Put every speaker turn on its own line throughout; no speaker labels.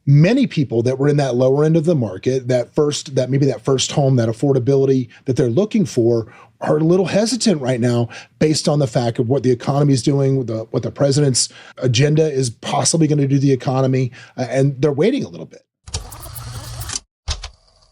many people that were in that lower end of the market, that first home, that affordability that they're looking for, are a little hesitant right now based on the fact of what the economy is doing, what the president's agenda is possibly going to do to the economy, and they're waiting a little bit.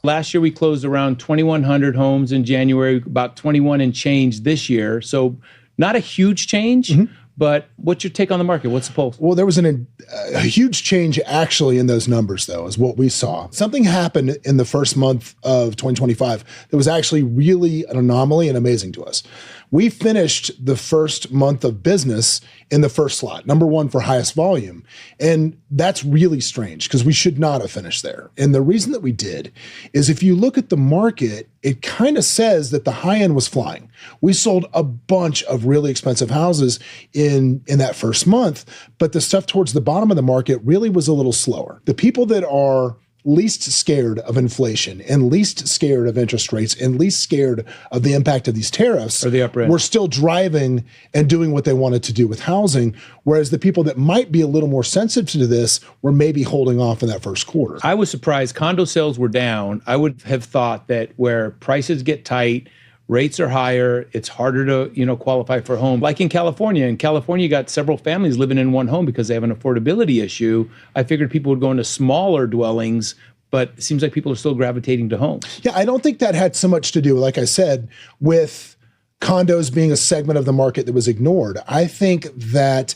Last year, we closed around 2,100 homes in January, about 21 and change this year. So not a huge change, but what's your take on the market? What's the pulse?
Well, there was a huge change actually in those numbers, though, is what we saw. Something happened in the first month of 2025 that was actually really an anomaly and amazing to us. We finished the first month of business in the first slot, number one for highest volume. And that's really strange because we should not have finished there. And the reason that we did is if you look at the market, it kind of says that the high end was flying. We sold a bunch of really expensive houses in that first month, but the stuff towards the bottom of the market really was a little slower. The people that are least scared of inflation and least scared of interest rates and least scared of the impact of these tariffs were still driving and doing what they wanted to do with housing, whereas the people that might be a little more sensitive to this were maybe holding off in that first quarter.
I was surprised condo sales were down. I would have thought that where prices get tight, rates are higher, it's harder to, qualify for a home. Like in California. In California, you got several families living in one home because they have an affordability issue. I figured people would go into smaller dwellings, but it seems like people are still gravitating to homes.
Yeah, I don't think that had so much to do, like I said, with condos being a segment of the market that was ignored. I think that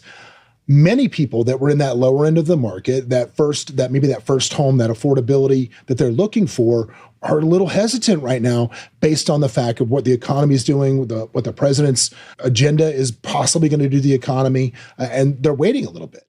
many people that were in that lower end of the market, that first home, that affordability that they're looking for, are a little hesitant right now based on the fact of what the economy is doing, what the president's agenda is possibly going to do to the economy, and they're waiting a little bit.